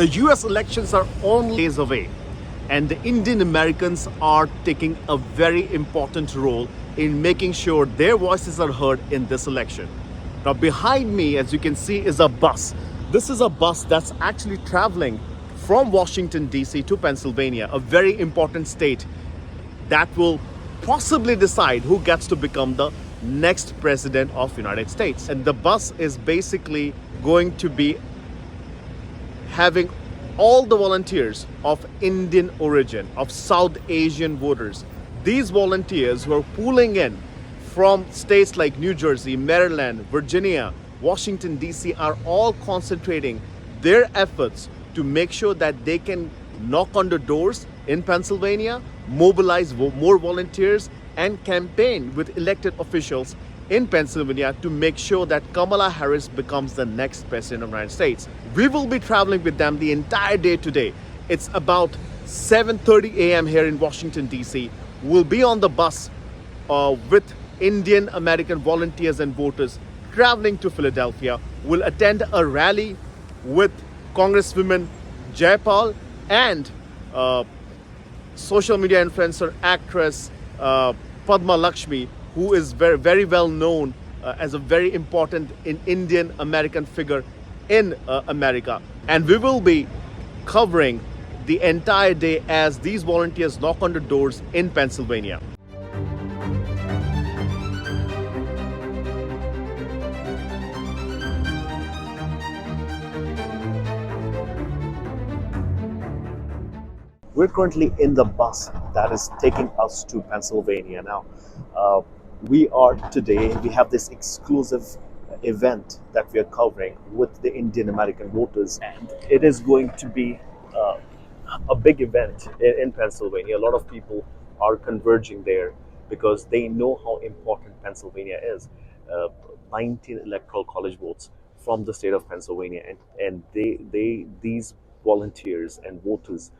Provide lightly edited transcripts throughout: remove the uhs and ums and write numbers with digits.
The US elections are only days away, and the Indian Americans are taking a very important role in making sure their voices are heard in this election. Now, behind me, as you can see, is a bus. This is a bus that's actually traveling from Washington, D.C. to Pennsylvania, a very important state that will possibly decide who gets to become the next president of the United States. And the bus is basically going to be having all the volunteers of Indian origin, of South Asian voters. These volunteers who are pooling in from states like New Jersey, Maryland, Virginia, Washington, D.C. are all concentrating their efforts to make sure that they can knock on the doors in Pennsylvania, mobilize more volunteers, and campaign with elected officials in Pennsylvania to make sure that Kamala Harris becomes the next president of the United States. We will be traveling with them the entire day today. It's about 7:30 a.m. here in Washington, D.C. We'll be on the bus with Indian American volunteers and voters traveling to Philadelphia. We'll attend a rally with Congresswoman Jayapal and social media influencer, actress Padma Lakshmi, who is very well known as a very important Indian American figure in America. And we will be covering the entire day as these volunteers knock on the doors in Pennsylvania. We're currently in the bus that is taking us to Pennsylvania. Now, we have this exclusive event that we are covering with the Indian American voters, and it is going to be a big event in Pennsylvania. A lot of people are converging there because they know how important Pennsylvania is. 19 Electoral College votes from the state of Pennsylvania, and these volunteers and voters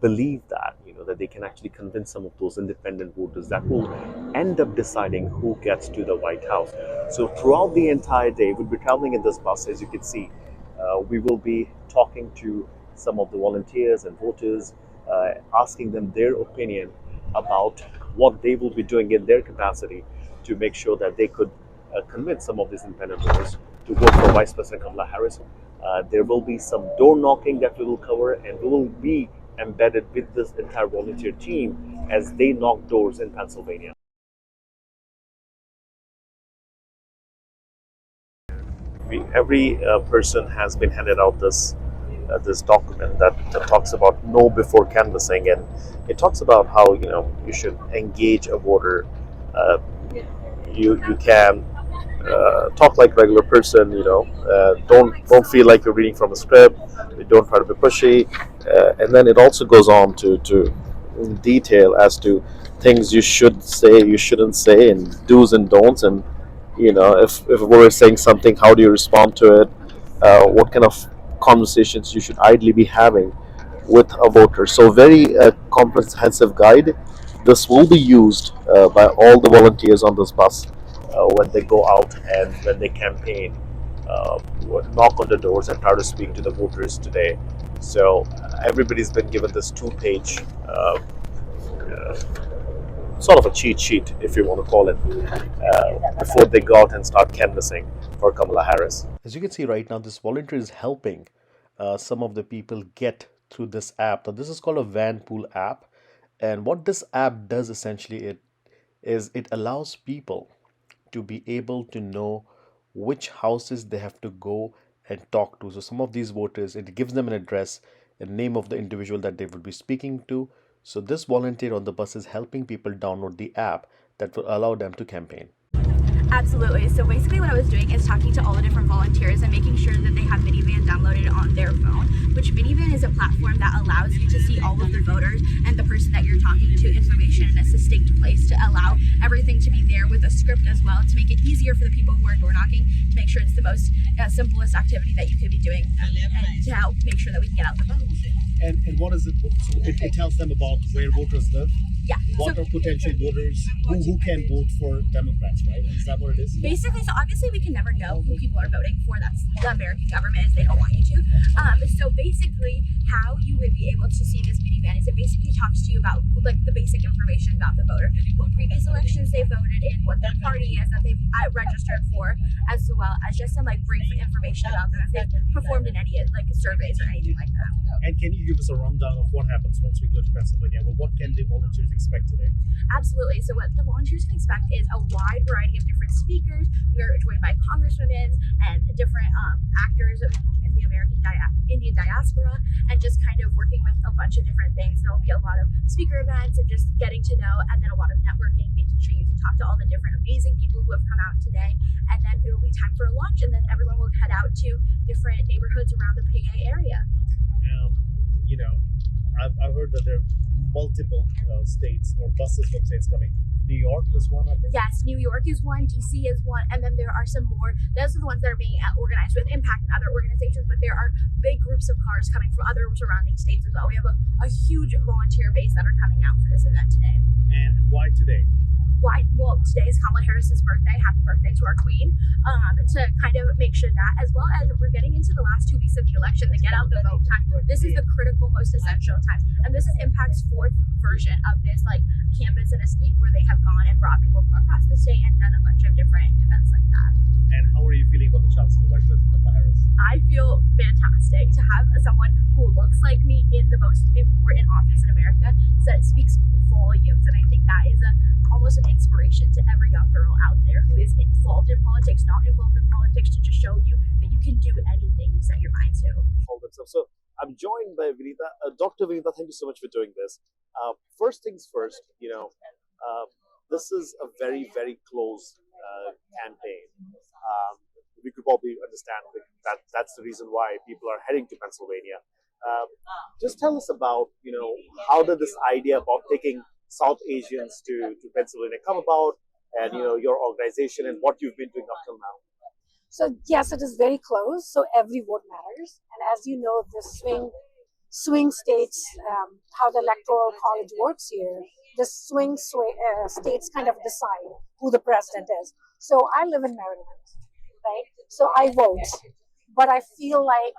believe that that they can actually convince some of those independent voters that will end up deciding who gets to the White House. So throughout the entire day, we'll be traveling in this bus. As you can see, we will be talking to some of the volunteers and voters, asking them their opinion about what they will be doing in their capacity to make sure that they could convince some of these independent voters to vote for Vice President Kamala Harris. There will be some door knocking that we will cover, and we will be embedded with this entire volunteer team as they knock doors in Pennsylvania. Every person has been handed out this document that talks about know before canvassing, and it talks about how you should engage a voter. You can talk like a regular person. Don't feel like you're reading from a script. Don't try to be pushy. And then it also goes on to detail as to things you should say, you shouldn't say, and do's and don'ts. And if a voter is saying something, how do you respond to it? What kind of conversations you should ideally be having with a voter. So very comprehensive guide. This will be used by all the volunteers on this bus when they go out and when they campaign, knock on the doors and try to speak to the voters today. So everybody's been given this 2-page sort of a cheat sheet, if you want to call it, before they go out and start canvassing for Kamala Harris. As you can see right now, this volunteer is helping some of the people get through this app. Now, this is called a van pool app, and what this app does essentially it allows people to be able to know which houses they have to go and talk to. So some of these voters, it gives them an address and name of the individual that they will be speaking to. So this volunteer on the bus is helping people download the app that will allow them to campaign. Absolutely. So basically what I was doing is talking to all the different volunteers and making sure that they have Minivan downloaded on their phone, which Minivan is a platform that allows you to see all of the voters and the person that you're talking to information in a succinct place, to allow everything to be there with a script as well, to make it easier for the people who are door knocking, to make sure it's the most simplest activity that you could be doing, and to help make sure that we can get out the vote. And what is it? So it tells them about where voters live? Yeah. What So are potential voters who can vote for Democrats, right? Is that what it is? basically, so obviously we can never know who people are voting for. That's the American government, is they don't want you to. So basically, how you would be able to see this minivan is it basically talks to you about like the basic information about the voter, what previous elections they voted in, what their party is that they've registered for, as well as just some like brief information about them if they've performed in any like surveys or anything like that. And can you give us a rundown of what happens once we go to Pennsylvania? Well, what can the volunteers expect today? Absolutely. So what the volunteers can expect is a wide variety of different speakers. We are joined by congresswomen and different actors in the Indian diaspora, and just kind of working with a bunch of different things. There will be a lot of speaker events and just getting to know, and then a lot of networking, making sure you can talk to all the different amazing people who have come out today. And then it will be time for a lunch, and then everyone will head out to different neighborhoods around the PA area. You know, I've heard that there are multiple states or buses from states coming. New York is one, I think. Yes, New York is one, DC is one, and then there are some more. Those are the ones that are being organized with Impact and other organizations, but there are big groups of cars coming from other surrounding states as well. We have a huge volunteer base that are coming out for this event today. And why today? Why? Well, today is Kamala Harris's birthday. Happy birthday to our queen. To kind of make sure that, as well as we're getting into the last 2 weeks of the election, the get out the vote time. This is the critical, most essential time, and this is Impact's fourth version of this like campus in a state where they have gone and brought people from across the state and done a bunch of different events like that. And how are you feeling about the chances of Vice President Kamala Harris? I feel fantastic to have someone who looks like me in the most important office in America that speaks volumes, and I think that is almost an inspiration to every young girl out there who is involved in politics, not involved in politics, to just show you that you can do anything you set your mind to. All that stuff. So I'm joined by Vinita. Dr. Vinita, thank you so much for doing this. First things first, this is a very, very close campaign. We could probably understand that that's the reason why people are heading to Pennsylvania. Just tell us about, how did this idea about taking South Asians to Pennsylvania come about, and your organization and what you've been doing up till now. So yes, it is very close. So every vote matters, and as you know, the swing states, how the Electoral College works here. The swing states kind of decide who the president is. So I live in Maryland, right? So I vote, but I feel like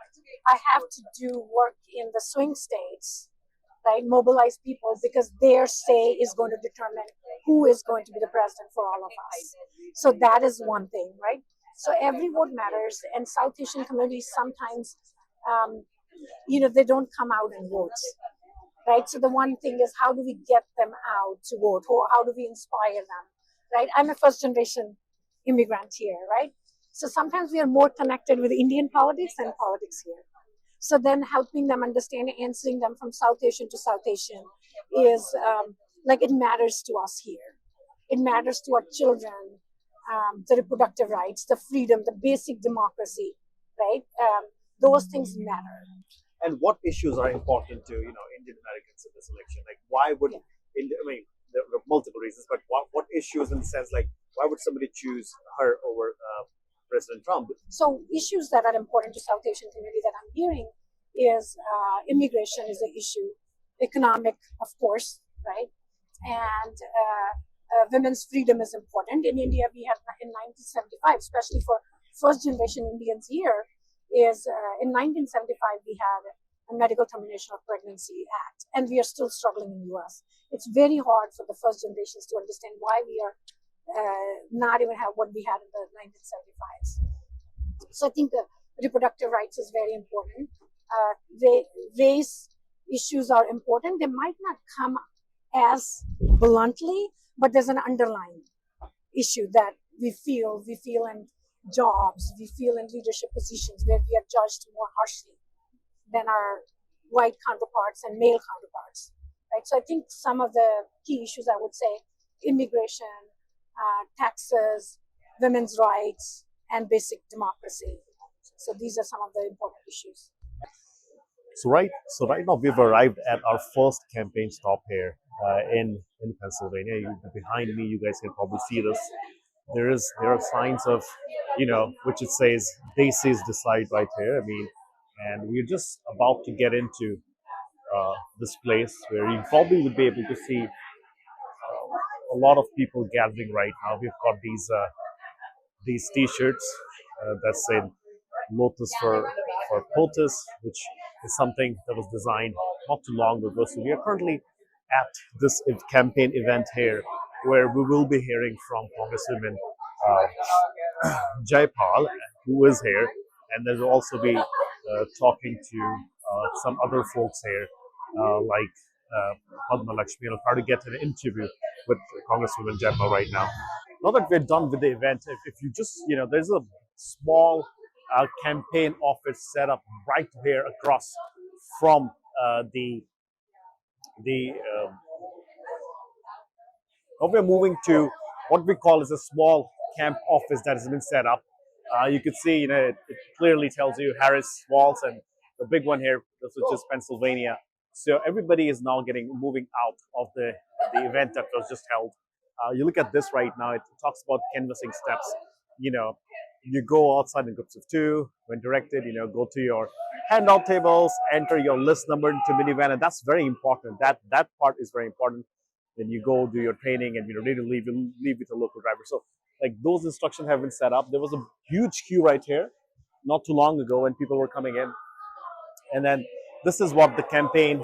I have to do work in the swing states, right? Mobilize people, because their say is going to determine who is going to be the president for all of us. So that is one thing, right? So every vote matters, and South Asian communities sometimes, they don't come out and vote, right? So the one thing is, how do we get them out to vote? How do we inspire them, right? I'm a first generation immigrant here, right? So sometimes we are more connected with Indian politics than politics here. So then helping them understand, answering them from South Asian to South Asian is it matters to us here. It matters to our children, the reproductive rights, the freedom, the basic democracy, right? Those things matter. And what issues are important to Indian Americans in this election? Like, why would there are multiple reasons, but what issues, in the sense, like, why would somebody choose her over President Trump? So issues that are important to South Asian community that I'm hearing is immigration is an issue, economic, of course, right? And women's freedom is important. In India, we had in 1975, especially for first generation Indians here, is in 1975 we had a medical termination of pregnancy act, and we are still struggling in the US. It's very hard for the first generations to understand why we are not even have what we had in the 1975s. So I think the reproductive rights is very important. Race issues are important. They might not come as bluntly, but there's an underlying issue that we feel in jobs, we feel in leadership positions where we are judged more harshly than our white counterparts and male counterparts, right? So I think some of the key issues, I would say, immigration, taxes, women's rights, and basic democracy. So these are some of the important issues. So right now we've arrived at our first campaign stop here in Pennsylvania. Behind me, you guys can probably see this. There are signs of, which it says "They says decide" right here. And we're just about to get into this place where you probably would be able to see a lot of people gathering right now. We've got these T-shirts that say "Lotus for POTUS," which is something that was designed not too long ago. So we are currently at this campaign event here, where we will be hearing from Congresswoman Jaipal, who is here, and then we'll also be talking to some other folks here, like Padma Lakshmi. I'll try to get an interview with Congresswoman Jaipal right now. Now that we're done with the event, if you just, there's a small campaign office set up right here across from the now we're moving to what we call is a small camp office that has been set up. You can see, it clearly tells you Harris Walls, and the big one here, which is Pennsylvania. So everybody is now moving out of the event that was just held. You look at this right now, it talks about canvassing steps. You go outside in groups of two. When directed, go to your handout tables, enter your list number into minivan, and that's very important. That part is very important. Then you go do your training, and ready to leave with a local driver. So, like, those instructions have been set up. There was a huge queue right here not too long ago when people were coming in, and then this is what the campaign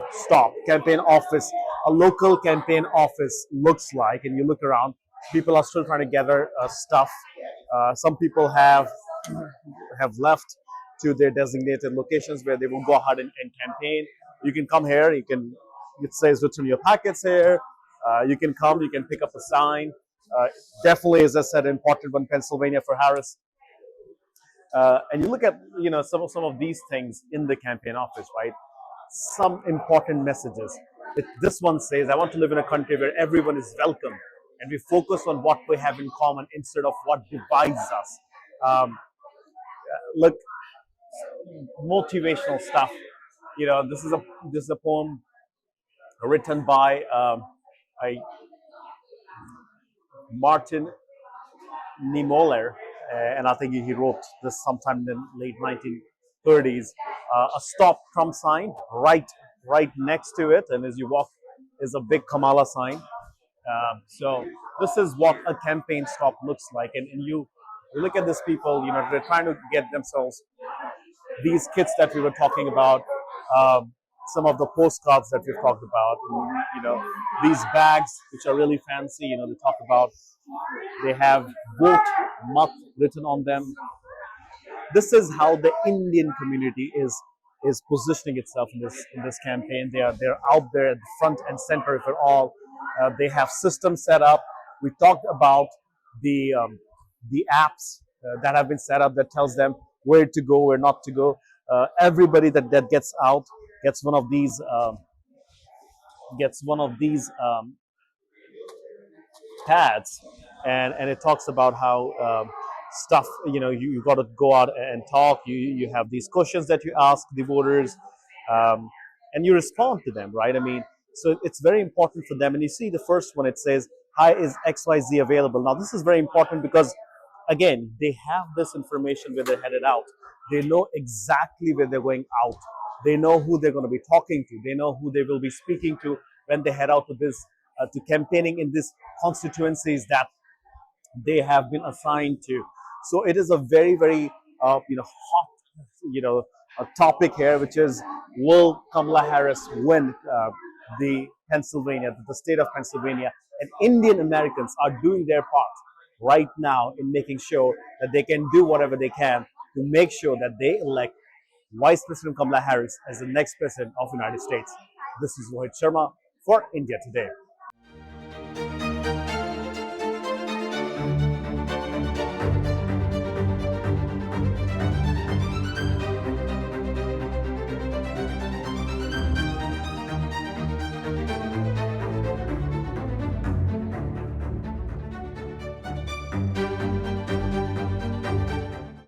office, a local campaign office looks like. And you look around, people are still trying to gather stuff. Some people have left to their designated locations where they will go ahead and campaign. You can come here. It says return your packets here. You can come. You can pick up a sign. Definitely, as I said, important one, Pennsylvania for Harris. And you look at some of these things in the campaign office, right? Some important messages. This one says, "I want to live in a country where everyone is welcome, and we focus on what we have in common instead of what divides us." Look, motivational stuff. This is a poem written by Martin Niemöller, and I think he wrote this sometime in the late 1930s. A stop Trump sign right next to it, and as you walk is a big Kamala sign. So this is what a campaign stop looks like, and you look at these people. They're trying to get themselves these kits that we were talking about. Some of the postcards that we've talked about, these bags which are really fancy. They talk about, they have vote mat written on them. This is how the Indian community is positioning itself in this campaign. They're out there at the front and center of it all. They have systems set up. We talked about the apps that have been set up that tells them where to go, where not to go. Everybody that gets out gets one of these pads, and it talks about how stuff, you got to go out and talk. You have these questions that you ask the voters, and you respond to them, right? I mean, so it's very important for them. And you see the first one, it says, "Hi, is XYZ available?" Now this is very important because, again, they have this information where they're headed out. They know exactly where they're going out. They know who they're going to be talking to. They know who they will be speaking to when they head out to campaigning in these constituencies that they have been assigned to. So it is a very, very hot a topic here, which is, will Kamala Harris win the state of Pennsylvania? And Indian Americans are doing their part right now in making sure that they can do whatever they can to make sure that they elect Vice President Kamala Harris as the next president of the United States. This is Rohit Sharma for India Today.